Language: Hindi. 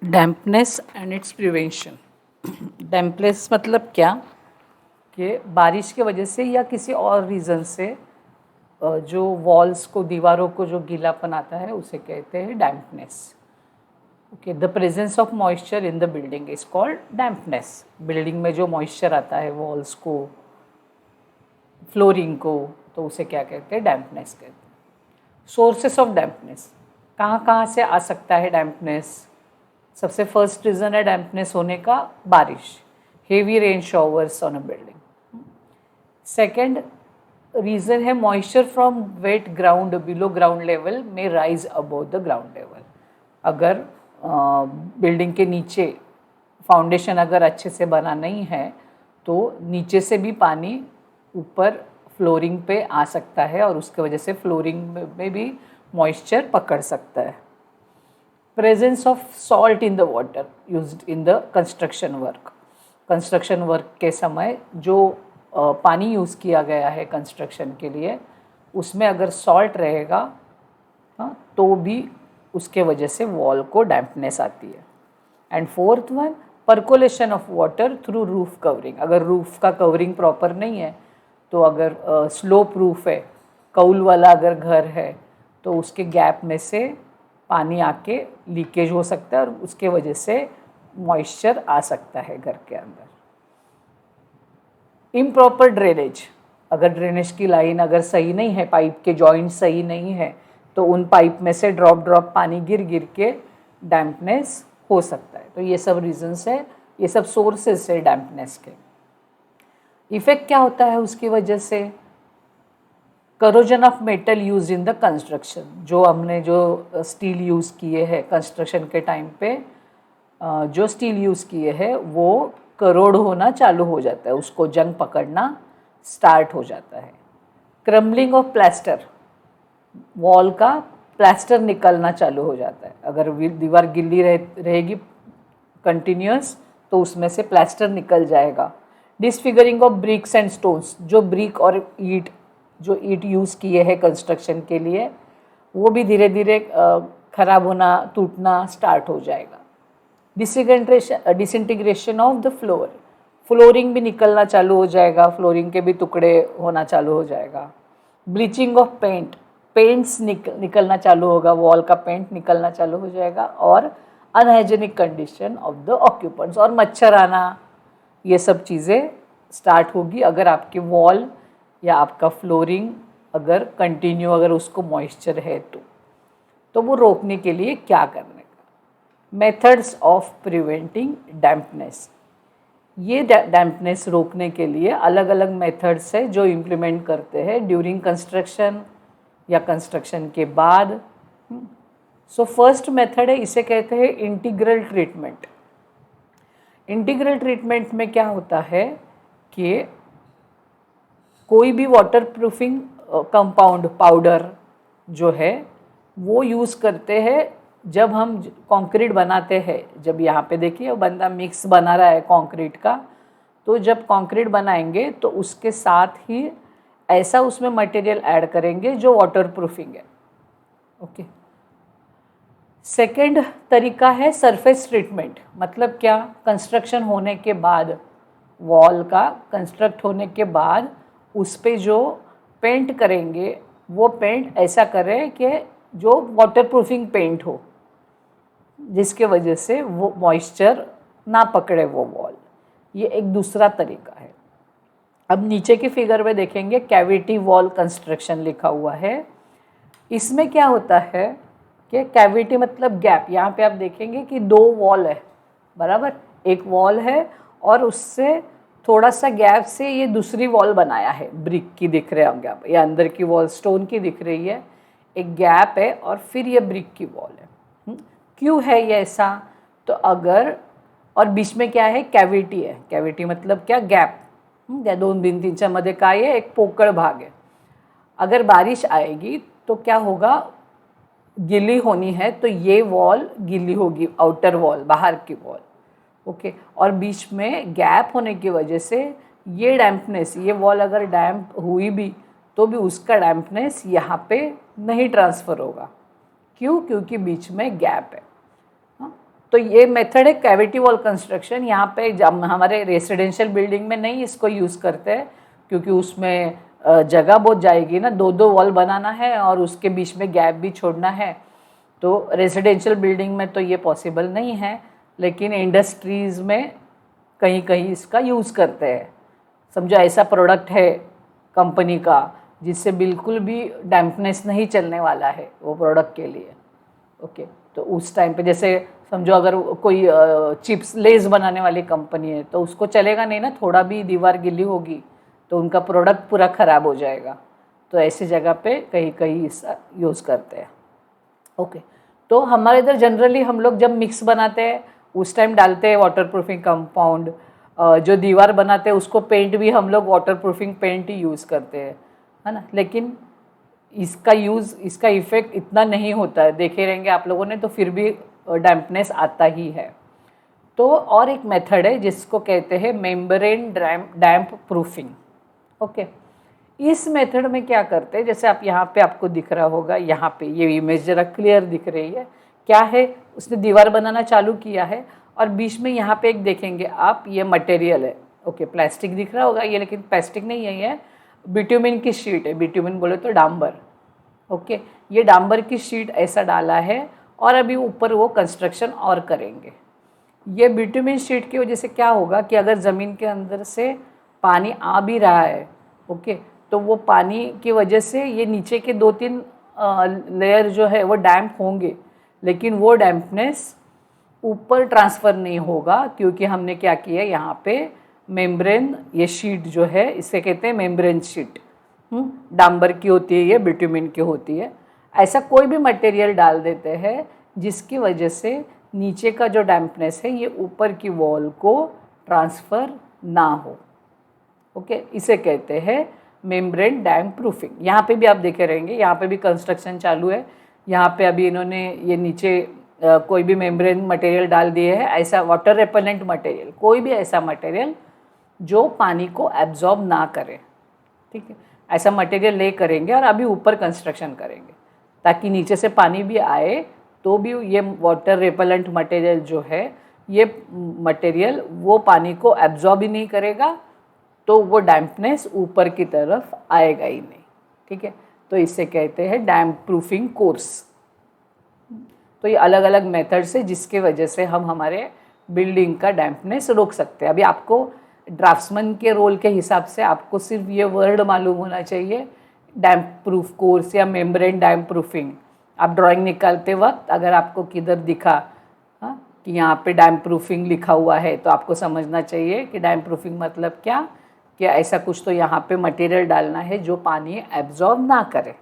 Dampness and it's prevention. Dampness मतलब क्या कि बारिश की वजह से या किसी और रीज़न से जो वॉल्स को, दीवारों को जो गीलापन आता है उसे कहते हैं dampness. Okay, the presence of moisture in the building is called dampness. Building में जो मॉइस्चर आता है वॉल्स को, फ्लोरिंग को, तो उसे क्या कहते हैं? डैम्पनेस कहते हैं। सोर्सेस ऑफ डैम्पनेस, कहाँ कहाँ से आ सकता है डैम्पनेस? सबसे फर्स्ट रीज़न है डैम्पनेस होने का बारिश, heavy rain showers on a building. Second reason है moisture from wet ground below ground level में rise above the ground level. अगर बिल्डिंग के नीचे फाउंडेशन अगर अच्छे से बना नहीं है तो नीचे से भी पानी ऊपर फ्लोरिंग पे आ सकता है और उसके वजह से फ्लोरिंग में भी मॉइस्चर पकड़ सकता है। Presence of salt in the water used in the construction work. Construction work के समय जो पानी यूज़ किया गया है कंस्ट्रक्शन के लिए, उसमें अगर सॉल्ट रहेगा तो भी उसके वजह से वॉल को डैम्पनेस आती है। And fourth one, percolation of water through roof covering. अगर रूफ का कवरिंग प्रॉपर नहीं है तो अगर स्लोप रूफ है, कौल वाला अगर घर है, तो उसके गैप में से पानी आके लीकेज हो सकता है और उसके वजह से मॉइस्चर आ सकता है घर के अंदर। इम्प्रॉपर ड्रेनेज, अगर ड्रेनेज की लाइन अगर सही नहीं है, पाइप के जॉइंट सही नहीं है, तो उन पाइप में से ड्रॉप ड्रॉप पानी गिर गिर के डैम्पनेस हो सकता है। तो ये सब रीजंस है, ये सब सोर्सेस है डैम्पनेस के। इफेक्ट क्या होता है उसकी वजह से? Corrosion of metal use in the construction. जो हमने जो स्टील यूज़ किए हैं कंस्ट्रक्शन के टाइम पे, जो स्टील यूज़ किए हैं वो करोड़ होना चालू हो जाता है, उसको जंग पकड़ना स्टार्ट हो जाता है। क्रम्बलिंग ऑफ प्लास्टर, वॉल का प्लास्टर निकलना चालू हो जाता है। अगर दीवार गिल्ली रहेगी कंटिन्यूस तो उसमें से प्लास्टर निकल जाएगा। डिसफिगरिंग ऑफ ब्रिक्स एंड स्टोन्स, जो ब्रिक और ईट यूज़ किए हैं कंस्ट्रक्शन के लिए, वो भी धीरे धीरे खराब होना, टूटना स्टार्ट हो जाएगा। Disintegration of the floor, flooring भी निकलना चालू हो जाएगा, फ्लोरिंग के भी टुकड़े होना चालू हो जाएगा। ब्लीचिंग ऑफ पेंट, पेंट्स निकलना चालू होगा, वॉल का पेंट निकलना चालू हो जाएगा। और unhygienic condition of the occupants, और मच्छर आना, ये सब चीज़ें स्टार्ट होगी अगर आपके वॉल या आपका फ्लोरिंग अगर कंटिन्यू अगर उसको मॉइस्चर है तो वो रोकने के लिए क्या करने का? Methods of preventing dampness. ये डैम्पनेस रोकने के लिए अलग अलग मेथड्स है जो इम्प्लीमेंट करते हैं ड्यूरिंग कंस्ट्रक्शन या कंस्ट्रक्शन के बाद। सो फर्स्ट मेथड है, इसे कहते हैं इंटीग्रल ट्रीटमेंट। इंटीग्रल ट्रीटमेंट में क्या होता है कि कोई भी वाटर प्रूफिंग कंपाउंड पाउडर जो है वो यूज़ करते हैं जब हम कंक्रीट बनाते हैं। जब यहाँ पे देखिए बंदा मिक्स बना रहा है कंक्रीट का, तो जब कंक्रीट बनाएंगे तो उसके साथ ही ऐसा उसमें मटेरियल ऐड करेंगे जो वाटर प्रूफिंग है। ओके। सेकेंड तरीका है सरफेस ट्रीटमेंट। मतलब क्या? कंस्ट्रक्शन होने के बाद, वॉल का कंस्ट्रक्ट होने के बाद उस पर जो पेंट करेंगे वो पेंट ऐसा करें कि जो वाटर प्रूफिंग पेंट हो, जिसके वजह से वो मॉइस्चर ना पकड़े वो वॉल। ये एक दूसरा तरीका है। अब नीचे की फिगर में देखेंगे कैविटी वॉल कंस्ट्रक्शन लिखा हुआ है। इसमें क्या होता है कि कैविटी मतलब गैप। यहाँ पे आप देखेंगे कि दो वॉल है, बराबर, एक वॉल है और उससे थोड़ा सा गैप से ये दूसरी वॉल बनाया है, ब्रिक की दिख रहे होंगे आप, या अंदर की वॉल स्टोन की दिख रही है, एक गैप है और फिर ये ब्रिक की वॉल है। क्यों है ये ऐसा? तो अगर, और बीच में क्या है? कैविटी है। कैविटी मतलब क्या? गॅप। या 2-3-3च्या मध्ये काय है? एक पोकळ भाग है। अगर बारिश आएगी तो क्या होगा? गीली होनी है तो ये वॉल गीली होगी, आउटर वॉल, बाहर की वॉल। ओके। और बीच में गैप होने की वजह से ये डैम्पनेस, ये वॉल अगर डैम्प हुई भी तो भी उसका डैम्पनेस यहाँ पे नहीं ट्रांसफ़र होगा। क्यों? क्योंकि बीच में गैप है। तो ये मेथड है कैविटी वॉल कंस्ट्रक्शन। यहाँ पे हमारे रेसिडेंशियल बिल्डिंग में नहीं इसको यूज़ करते हैं, क्योंकि उसमें जगह बहुत जाएगी ना, 2-2 वॉल बनाना है और उसके बीच में गैप भी छोड़ना है। तो रेसिडेंशियल बिल्डिंग में तो ये पॉसिबल नहीं है, लेकिन इंडस्ट्रीज़ में कहीं कहीं इसका यूज़ करते हैं। समझो ऐसा प्रोडक्ट है कंपनी का जिससे बिल्कुल भी डैम्पनेस नहीं चलने वाला है वो प्रोडक्ट के लिए। ओके, तो उस टाइम पे जैसे समझो अगर कोई चिप्स लेस बनाने वाली कंपनी है तो उसको चलेगा नहीं ना, थोड़ा भी दीवार गिली होगी तो उनका प्रोडक्ट पूरा ख़राब हो जाएगा। तो ऐसी जगह पे कहीं कहीं इसका यूज़ करते हैं। ओके, तो हमारे इधर जनरली हम लोग जब मिक्स बनाते हैं उस टाइम डालते हैं वाटर प्रूफिंग कंपाउंड। जो दीवार बनाते हैं उसको पेंट भी हम लोग वाटर प्रूफिंग पेंट ही यूज़ करते हैं, है ना। लेकिन इसका इफ़ेक्ट इतना नहीं होता है, देखे रहेंगे आप लोगों ने, तो फिर भी डैम्पनेस आता ही है। तो और एक मेथड है जिसको कहते हैं मेम्ब्रेन डैम्प प्रूफिंग। ओके, इस मेथड में क्या करते हैं, जैसे आप यहाँ पे आपको दिख रहा होगा, यहाँ पे ये इमेज जरा क्लियर दिख रही है, क्या है, उसने दीवार बनाना चालू किया है और बीच में यहाँ पे एक देखेंगे आप, ये मटेरियल है। ओके, प्लास्टिक दिख रहा होगा ये, लेकिन प्लास्टिक नहीं है, ये बिट्यूमिन की शीट है। बिट्यूमिन बोले तो डांबर। ओके, ये डांबर की शीट ऐसा डाला है और अभी ऊपर वो कंस्ट्रक्शन और करेंगे। ये बिट्यूमिन शीट की वजह से क्या होगा कि अगर ज़मीन के अंदर से पानी आ भी रहा है, ओके, तो वो पानी की वजह से ये नीचे के 2-3 लेयर जो है वो डैम्प होंगे, लेकिन वो डैम्पनेस ऊपर ट्रांसफ़र नहीं होगा, क्योंकि हमने क्या किया यहाँ पे मेम्ब्रेन, ये शीट जो है इसे कहते हैं मेम्ब्रेन शीट। डांबर की होती है, ये बिट्यूमिन की होती है। ऐसा कोई भी मटेरियल डाल देते हैं जिसकी वजह से नीचे का जो डैम्पनेस है ये ऊपर की वॉल को ट्रांसफ़र ना हो। ओके, इसे कहते हैं मेम्ब्रेन डैम्प प्रूफिंग। यहाँ पे भी आप देखे रहेंगे, यहाँ पे भी कंस्ट्रक्शन चालू है। यहाँ पे अभी इन्होंने ये नीचे कोई भी मेम्ब्रेन मटेरियल डाल दिए है, ऐसा वाटर रेपेलेंट मटेरियल, कोई भी ऐसा मटेरियल जो पानी को एब्जॉर्ब ना करे, ठीक है, ऐसा मटेरियल ले करेंगे और अभी ऊपर कंस्ट्रक्शन करेंगे ताकि नीचे से पानी भी आए तो भी ये वाटर रेपेलेंट मटेरियल जो है, ये मटेरियल वो पानी को एब्जॉर्ब ही नहीं करेगा, तो वो डैम्पनेस ऊपर की तरफ आएगा ही नहीं, ठीक है। तो इसे कहते हैं डैम्प प्रूफिंग कोर्स। तो ये अलग अलग मेथड्स है जिसके वजह से हम हमारे बिल्डिंग का डैम्पनेस रोक सकते हैं। अभी आपको ड्राफ्ट्समैन के रोल के हिसाब से आपको सिर्फ ये वर्ड मालूम होना चाहिए, डैम्प प्रूफ कोर्स या मेम्ब्रेन डैम्प प्रूफिंग। आप ड्राइंग निकालते वक्त अगर आपको किधर दिखा कि यहाँ पे डैम्प प्रूफिंग लिखा हुआ है, तो आपको समझना चाहिए कि डैम्प प्रूफिंग मतलब क्या, कि ऐसा कुछ तो यहाँ पे मटेरियल डालना है जो पानी एब्जॉर्ब ना करे।